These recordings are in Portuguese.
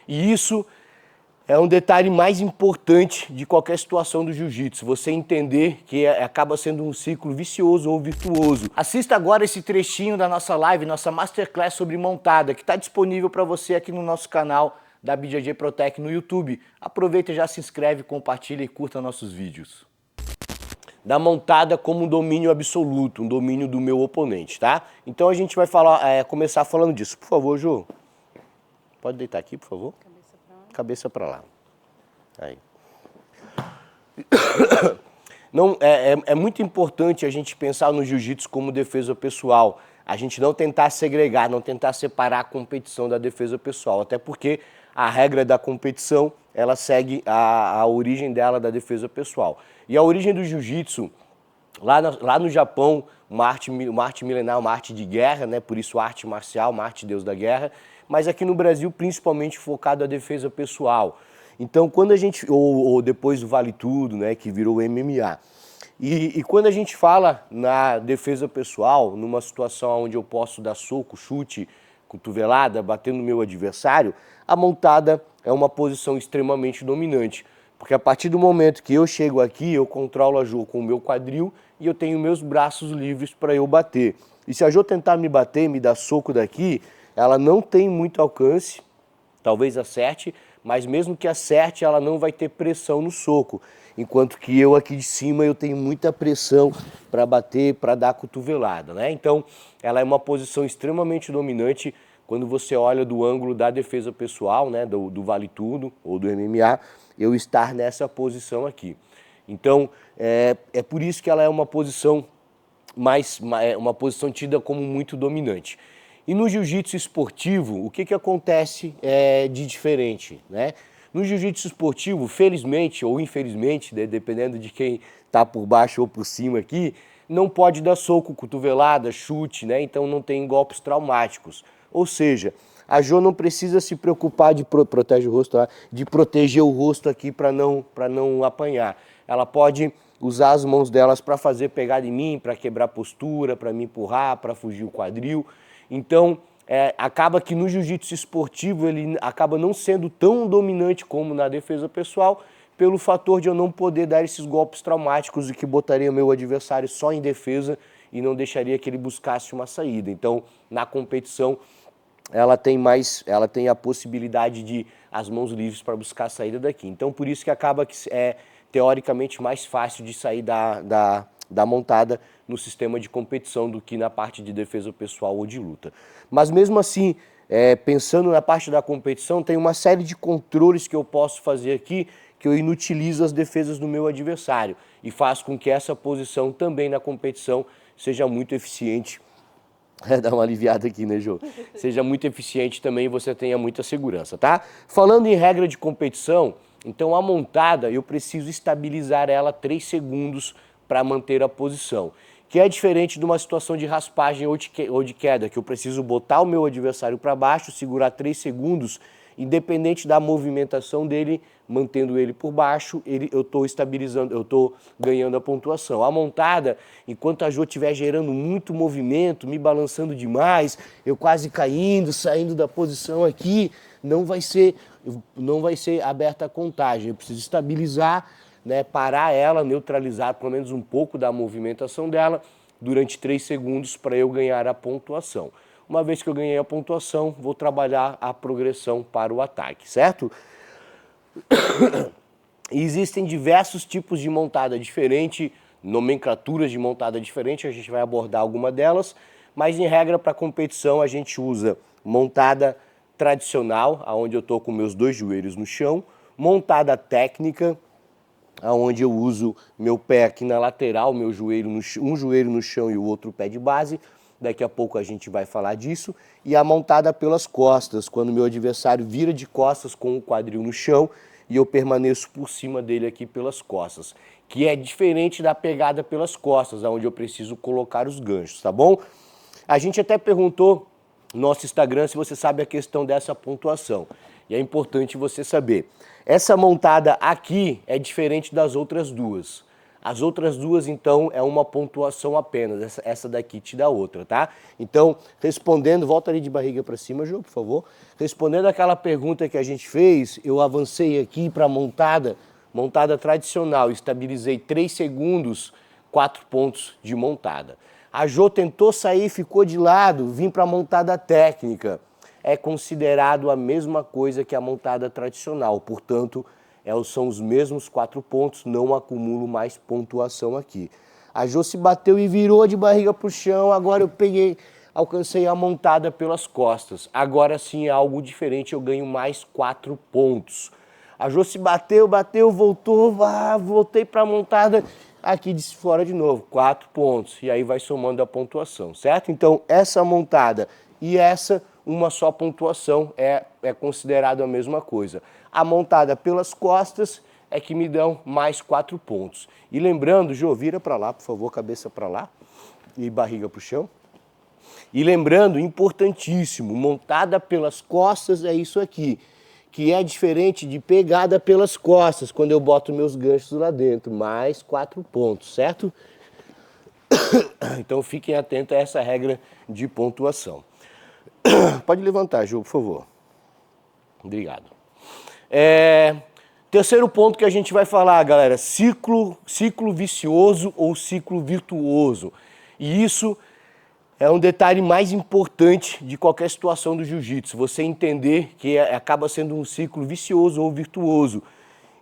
E isso é um detalhe mais importante de qualquer situação do jiu-jitsu, você entender que acaba sendo um ciclo vicioso ou virtuoso. Assista agora esse trechinho da nossa live, nossa Masterclass sobre montada, que está disponível para você aqui no nosso canal da BJJ Protec no YouTube. Aproveita, já se inscreve, compartilha e curta nossos vídeos. Da montada como um domínio absoluto, um domínio do meu oponente, tá? Então a gente vai começar falando disso. Por favor, Ju, pode deitar aqui, por favor? Cabeça para lá. Aí. Não, é muito importante a gente pensar no jiu-jitsu como defesa pessoal. A gente não tentar segregar, não tentar separar a competição da defesa pessoal. Até porque a regra da competição, ela segue a origem dela da defesa pessoal. E a origem do jiu-jitsu, lá no Japão, uma arte milenar, uma arte de guerra, né? Por isso arte marcial, uma arte deus da guerra. Mas aqui no Brasil, principalmente focado na defesa pessoal. Então, quando a gente, ou depois do Vale Tudo, né, que virou MMA. E quando a gente fala na defesa pessoal, numa situação onde eu posso dar soco, chute, cotovelada, batendo no meu adversário, a montada é uma posição extremamente dominante. Porque a partir do momento que eu chego aqui, eu controlo a Jo com o meu quadril e eu tenho meus braços livres para eu bater. E se a Jo tentar me bater, me dar soco daqui, ela não tem muito alcance, talvez acerte, mas mesmo que acerte, ela não vai ter pressão no soco. Enquanto que eu aqui de cima, eu tenho muita pressão para bater, para dar cotovelada, né? Então, ela é uma posição extremamente dominante quando você olha do ângulo da defesa pessoal, né? Do Vale Tudo ou do MMA, eu estar nessa posição aqui. Então, é por isso que ela é uma posição uma posição tida como muito dominante. E no jiu-jitsu esportivo, o que acontece de diferente, né? No jiu-jitsu esportivo, felizmente ou infelizmente, né, dependendo de quem está por baixo ou por cima aqui, não pode dar soco, cotovelada, chute, né? Então não tem golpes traumáticos. Ou seja, a Jo não precisa se preocupar de proteger o rosto, de proteger o rosto aqui para não apanhar. Ela pode usar as mãos delas para fazer pegada em mim, para quebrar postura, para me empurrar, para fugir o quadril. Então, acaba que no jiu-jitsu esportivo ele acaba não sendo tão dominante como na defesa pessoal, pelo fator de eu não poder dar esses golpes traumáticos e que botaria o meu adversário só em defesa e não deixaria que ele buscasse uma saída. Então, na competição, ela tem a possibilidade de as mãos livres para buscar a saída daqui. Então, por isso que acaba que é teoricamente mais fácil de sair da montada no sistema de competição do que na parte de defesa pessoal ou de luta. Mas mesmo assim, pensando na parte da competição, tem uma série de controles que eu posso fazer aqui que eu inutilizo as defesas do meu adversário e faz com que essa posição também na competição seja muito eficiente. Dá uma aliviada aqui, né, Jô? Seja muito eficiente também e você tenha muita segurança, tá? Falando em regra de competição, então a montada eu preciso estabilizar ela 3 segundos para manter a posição, que é diferente de uma situação de raspagem ou de queda, que eu preciso botar o meu adversário para baixo, segurar 3 segundos, independente da movimentação dele, mantendo ele por baixo, eu estou estabilizando, eu estou ganhando a pontuação. A montada, enquanto a Jo estiver gerando muito movimento, me balançando demais, eu quase caindo, saindo da posição aqui, não vai ser aberta a contagem. Eu preciso estabilizar, né, parar ela, neutralizar pelo menos um pouco da movimentação dela durante 3 segundos para eu ganhar a pontuação. Uma vez que eu ganhei a pontuação, vou trabalhar a progressão para o ataque, certo? E existem diversos tipos de montada diferente, nomenclaturas de montada diferente, a gente vai abordar alguma delas, mas em regra para competição a gente usa montada tradicional, onde eu estou com meus 2 joelhos no chão, montada técnica, onde eu uso meu pé aqui na lateral, meu joelho um joelho no chão e o outro pé de base. Daqui a pouco a gente vai falar disso. E a montada pelas costas, quando meu adversário vira de costas com o quadril no chão e eu permaneço por cima dele aqui pelas costas, que é diferente da pegada pelas costas, onde eu preciso colocar os ganchos, tá bom? A gente até perguntou no nosso Instagram se você sabe a questão dessa pontuação. E é importante você saber. Essa montada aqui é diferente das outras duas. As outras duas, então, é uma pontuação apenas, essa daqui te dá outra, tá? Então, respondendo, volta ali de barriga para cima, Jô, por favor. Respondendo aquela pergunta que a gente fez, eu avancei aqui para a montada tradicional, estabilizei 3 segundos, 4 pontos de montada. A Jô tentou sair, ficou de lado, vim para a montada técnica. É considerado a mesma coisa que a montada tradicional, portanto, são os mesmos 4 pontos, não acumulo mais pontuação aqui. A Jô se bateu e virou de barriga para o chão, agora eu alcancei a montada pelas costas. Agora sim é algo diferente, eu ganho mais 4 pontos. A Jô se bateu, voltou, voltei para a montada, aqui de fora de novo, 4 pontos. E aí vai somando a pontuação, certo? Então essa montada e essa, uma só pontuação, é considerado a mesma coisa. A montada pelas costas é que me dão mais 4 pontos. E lembrando, Jô, vira para lá, por favor, cabeça para lá e barriga para o chão. E lembrando, importantíssimo, montada pelas costas é isso aqui, que é diferente de pegada pelas costas, quando eu boto meus ganchos lá dentro, mais 4 pontos, certo? Então fiquem atentos a essa regra de pontuação. Pode levantar, Jô, por favor. Obrigado. Terceiro ponto que a gente vai falar, galera, ciclo vicioso ou ciclo virtuoso. E isso é um detalhe mais importante de qualquer situação do jiu-jitsu, você entender que acaba sendo um ciclo vicioso ou virtuoso.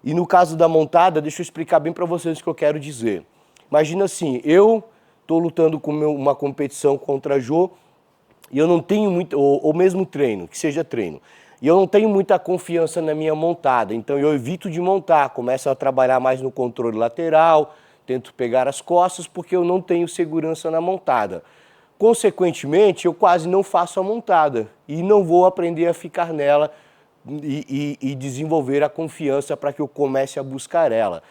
E no caso da montada, deixa eu explicar bem para vocês o que eu quero dizer. Imagina assim, eu estou lutando com uma competição contra a Jô e eu não tenho muito, ou mesmo treino, que seja treino, e eu não tenho muita confiança na minha montada, então eu evito de montar, começo a trabalhar mais no controle lateral, tento pegar as costas porque eu não tenho segurança na montada. Consequentemente, eu quase não faço a montada e não vou aprender a ficar nela e desenvolver a confiança para que eu comece a buscar ela.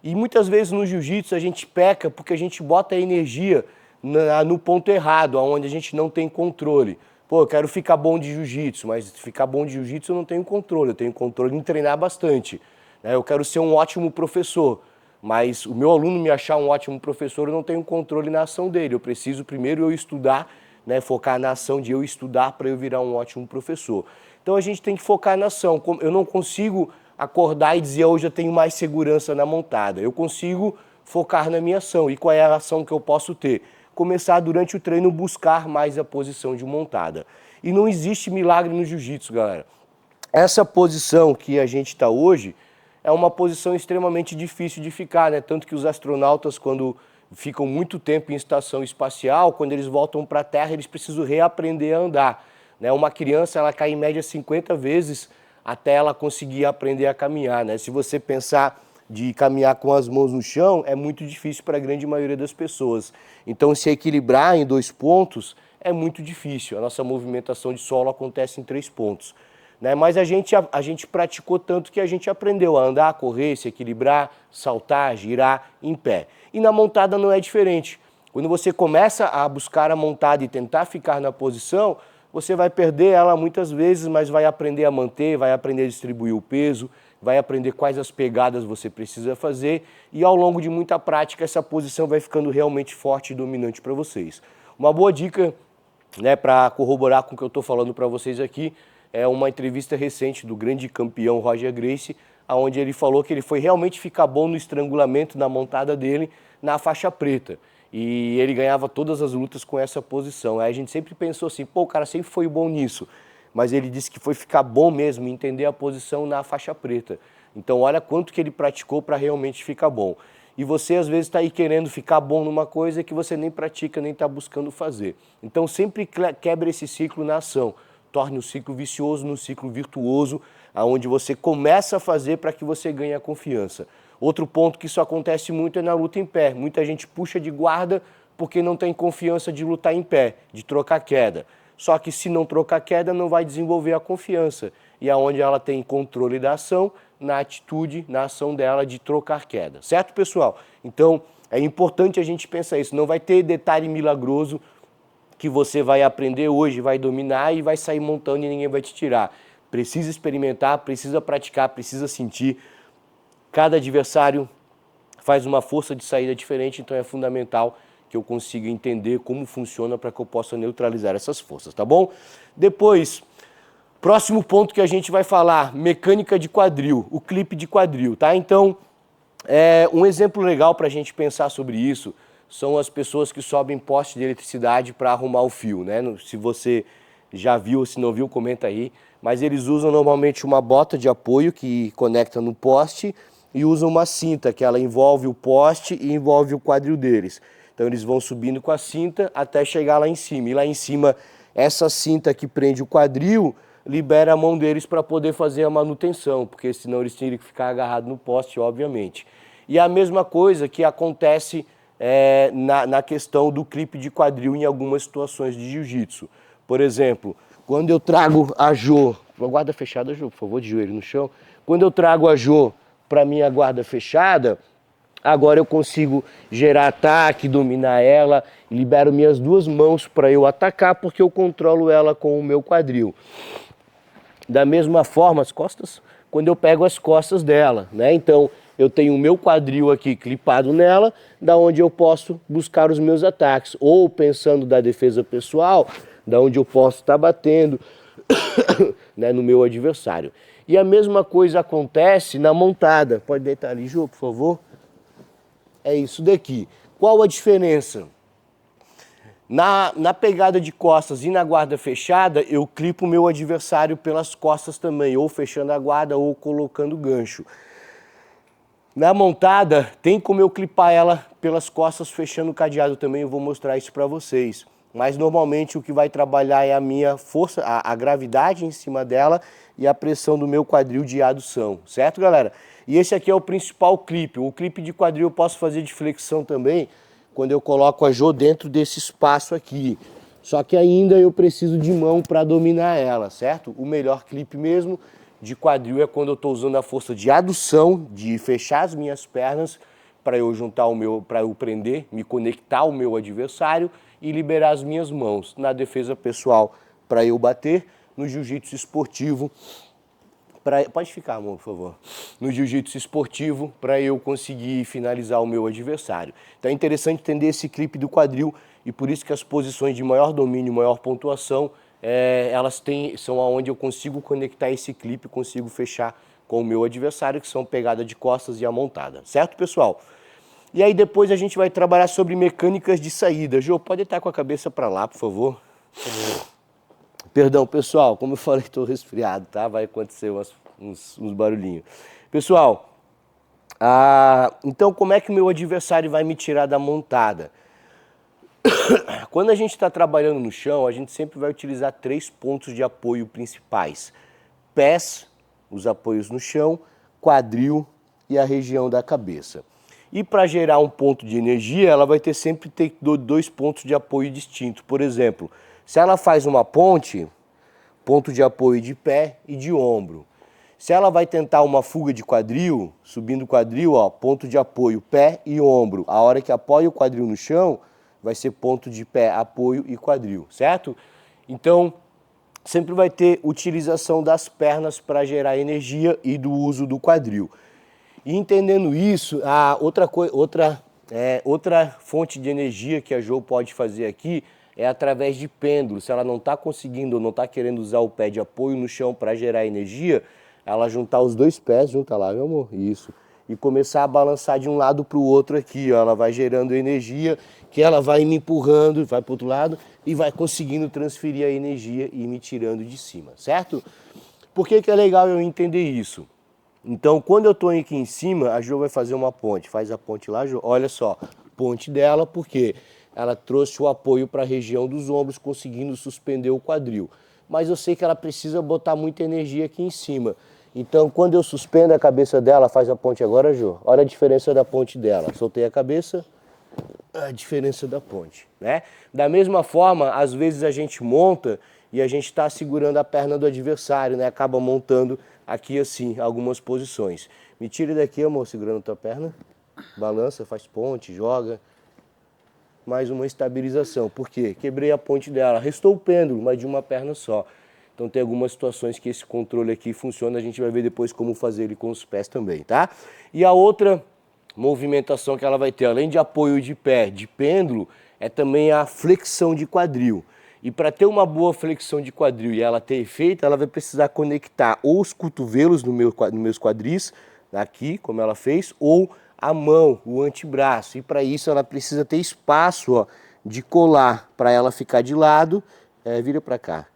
E muitas vezes no jiu-jitsu a gente peca porque a gente bota a energia no ponto errado, onde a gente não tem controle. Pô, eu quero ficar bom de jiu-jitsu, mas ficar bom de jiu-jitsu eu não tenho controle, eu tenho controle em treinar bastante. Eu quero ser um ótimo professor, mas o meu aluno me achar um ótimo professor, eu não tenho controle na ação dele. Eu preciso primeiro eu estudar, focar na ação de eu estudar para eu virar um ótimo professor. Então a gente tem que focar na ação. Eu não consigo acordar e dizer hoje eu tenho mais segurança na montada. Eu consigo focar na minha ação. E qual é a ação que eu posso ter? Começar durante o treino buscar mais a posição de montada. E não existe milagre no jiu-jitsu, galera. Essa posição que a gente está hoje é uma posição extremamente difícil de ficar, né? Tanto que os astronautas, quando ficam muito tempo em estação espacial, quando eles voltam para a Terra, eles precisam reaprender a andar. Uma criança, ela cai em média 50 vezes até ela conseguir aprender a caminhar, né? Se você pensar de caminhar com as mãos no chão, é muito difícil para a grande maioria das pessoas. Então, se equilibrar em 2 pontos é muito difícil. A nossa movimentação de solo acontece em 3 pontos. Mas a gente praticou tanto que a gente aprendeu a andar, correr, se equilibrar, saltar, girar em pé. E na montada não é diferente. Quando você começa a buscar a montada e tentar ficar na posição, você vai perder ela muitas vezes, mas vai aprender a manter, vai aprender a distribuir o peso, vai aprender quais as pegadas você precisa fazer e ao longo de muita prática essa posição vai ficando realmente forte e dominante para vocês. Uma boa dica, para corroborar com o que eu estou falando para vocês aqui, é uma entrevista recente do grande campeão Roger Gracie, onde ele falou que ele foi realmente ficar bom no estrangulamento, na montada dele, na faixa preta. E ele ganhava todas as lutas com essa posição. Aí a gente sempre pensou assim, pô, o cara sempre foi bom nisso. Mas ele disse que foi ficar bom mesmo, entender a posição na faixa preta. Então olha quanto que ele praticou para realmente ficar bom. E você às vezes está aí querendo ficar bom numa coisa que você nem pratica, nem está buscando fazer. Então sempre quebre esse ciclo na ação. Torne o ciclo vicioso no ciclo virtuoso, onde você começa a fazer para que você ganhe a confiança. Outro ponto que isso acontece muito é na luta em pé. Muita gente puxa de guarda porque não tem confiança de lutar em pé, de trocar queda. Só que se não trocar queda, não vai desenvolver a confiança. E aonde ela tem controle da ação, na atitude, na ação dela de trocar queda. Certo, pessoal? Então, é importante a gente pensar isso. Não vai ter detalhe milagroso que você vai aprender hoje, vai dominar e vai sair montando e ninguém vai te tirar. Precisa experimentar, precisa praticar, precisa sentir. Cada adversário faz uma força de saída diferente, então é fundamental que eu consiga entender como funciona para que eu possa neutralizar essas forças, tá bom? Depois, próximo ponto que a gente vai falar, mecânica de quadril, o clipe de quadril, tá? Então, um exemplo legal para a gente pensar sobre isso são as pessoas que sobem poste de eletricidade para arrumar o fio, né? Se você já viu ou se não viu, comenta aí. Mas eles usam normalmente uma bota de apoio que conecta no poste e usam uma cinta que ela envolve o poste e envolve o quadril deles. Então eles vão subindo com a cinta até chegar lá em cima. E lá em cima, essa cinta que prende o quadril libera a mão deles para poder fazer a manutenção, porque senão eles teriam que ficar agarrados no poste, obviamente. E a mesma coisa que acontece na questão do clipe de quadril em algumas situações de jiu-jitsu. Por exemplo, quando eu trago a Jo, a guarda fechada, Jo, por favor, de joelho no chão. Quando eu trago a Jo para minha guarda fechada, agora eu consigo gerar ataque, dominar ela, libero minhas duas mãos para eu atacar, porque eu controlo ela com o meu quadril. Da mesma forma, as costas, quando eu pego as costas dela, né? Então, eu tenho o meu quadril aqui clipado nela, da onde eu posso buscar os meus ataques. Ou pensando da defesa pessoal, da onde eu posso estar batendo né, no meu adversário. E a mesma coisa acontece na montada. Pode deitar ali, Jô, por favor. É isso daqui. Qual a diferença? Na pegada de costas e na guarda fechada, eu clipo o meu adversário pelas costas também, ou fechando a guarda ou colocando gancho. Na montada, tem como eu clipar ela pelas costas fechando o cadeado também, eu vou mostrar isso para vocês. Mas normalmente o que vai trabalhar é a minha força, a gravidade em cima dela e a pressão do meu quadril de adução, certo, galera? E esse aqui é o principal clipe. O clipe de quadril eu posso fazer de flexão também, quando eu coloco a Jo dentro desse espaço aqui. Só que ainda eu preciso de mão para dominar ela, certo? O melhor clipe mesmo de quadril é quando eu estou usando a força de adução, de fechar as minhas pernas para eu juntar para eu prender, me conectar ao meu adversário e liberar as minhas mãos. Na defesa pessoal para eu bater, no jiu-jitsu esportivo, pode ficar, amor, por favor. No jiu-jitsu esportivo, para eu conseguir finalizar o meu adversário. Então é interessante entender esse clipe do quadril e por isso que as posições de maior domínio, maior pontuação, são aonde eu consigo conectar esse clipe, consigo fechar com o meu adversário, que são pegada de costas e a montada. Certo, pessoal? E aí depois a gente vai trabalhar sobre mecânicas de saída. Jô, pode estar com a cabeça para lá, por favor. Perdão, pessoal, como eu falei, estou resfriado, tá? Vai acontecer uns barulhinhos. Pessoal, então como é que o meu adversário vai me tirar da montada? Quando a gente está trabalhando no chão, a gente sempre vai utilizar 3 pontos de apoio principais. Pés, os apoios no chão, quadril e a região da cabeça. E para gerar um ponto de energia, ela vai sempre ter 2 pontos de apoio distintos. Por exemplo, se ela faz uma ponte, ponto de apoio de pé e de ombro. Se ela vai tentar uma fuga de quadril, subindo o quadril, ó, ponto de apoio pé e ombro. A hora que apoia o quadril no chão, vai ser ponto de pé, apoio e quadril, certo? Então, sempre vai ter utilização das pernas para gerar energia e do uso do quadril. E entendendo isso, outra fonte de energia que a Jo pode fazer aqui é através de pêndulo. Se ela não está conseguindo ou não está querendo usar o pé de apoio no chão para gerar energia, ela juntar os 2 pés, junta lá, meu amor, isso. E começar a balançar de um lado para o outro aqui, ó. Ela vai gerando energia, que ela vai me empurrando, vai para o outro lado e vai conseguindo transferir a energia e me tirando de cima, certo? Por que é legal eu entender isso? Então, quando eu estou aqui em cima, a Jo vai fazer uma ponte. Faz a ponte lá, Jo. Olha só, ponte dela, porque ela trouxe o apoio para a região dos ombros, conseguindo suspender o quadril. Mas eu sei que ela precisa botar muita energia aqui em cima. Então, quando eu suspendo a cabeça dela, faz a ponte agora, Jo. Olha a diferença da ponte dela. Soltei a cabeça, a diferença da ponte, né? Da mesma forma, às vezes a gente monta e a gente está segurando a perna do adversário, né? Acaba montando aqui assim, algumas posições. Me tire daqui, amor, segurando a tua perna. Balança, faz ponte, joga. Mais uma estabilização. Por quê? Quebrei a ponte dela. Restou o pêndulo, mas de uma perna só. Então tem algumas situações que esse controle aqui funciona. A gente vai ver depois como fazer ele com os pés também, tá? E a outra movimentação que ela vai ter, além de apoio de pé, de pêndulo, é também a flexão de quadril. E para ter uma boa flexão de quadril e ela ter efeito, ela vai precisar conectar ou os cotovelos nos meus quadris, aqui, como ela fez, ou a mão, o antebraço. E para isso ela precisa ter espaço, ó, de colar, para ela ficar de lado, vira para cá.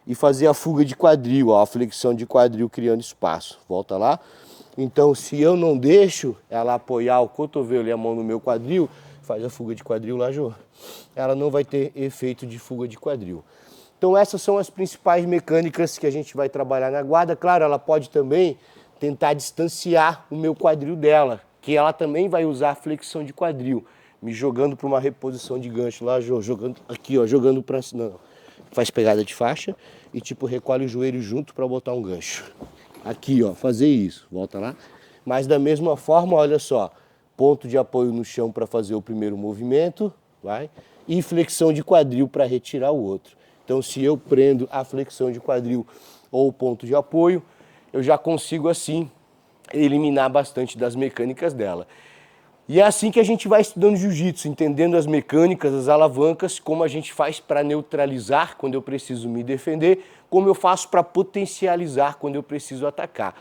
E fazer a fuga de quadril, ó, a flexão de quadril criando espaço. Volta lá. Então, se eu não deixo ela apoiar o cotovelo e a mão no meu quadril, faz a fuga de quadril lá, Jô. Ela não vai ter efeito de fuga de quadril. Então essas são as principais mecânicas que a gente vai trabalhar na guarda. Claro, ela pode também tentar distanciar o meu quadril dela, que ela também vai usar a flexão de quadril, me jogando para uma reposição de gancho lá, Jô, jogando aqui, ó, jogando para cima. Não, faz pegada de faixa e tipo recolhe o joelho junto para botar um gancho. Aqui, ó, fazer isso, volta lá. Mas da mesma forma, olha só, ponto de apoio no chão para fazer o primeiro movimento, vai, e flexão de quadril para retirar o outro. Então, se eu prendo a flexão de quadril ou o ponto de apoio, eu já consigo, assim, eliminar bastante das mecânicas dela. E é assim que a gente vai estudando jiu-jitsu, entendendo as mecânicas, as alavancas, como a gente faz para neutralizar quando eu preciso me defender, como eu faço para potencializar quando eu preciso atacar.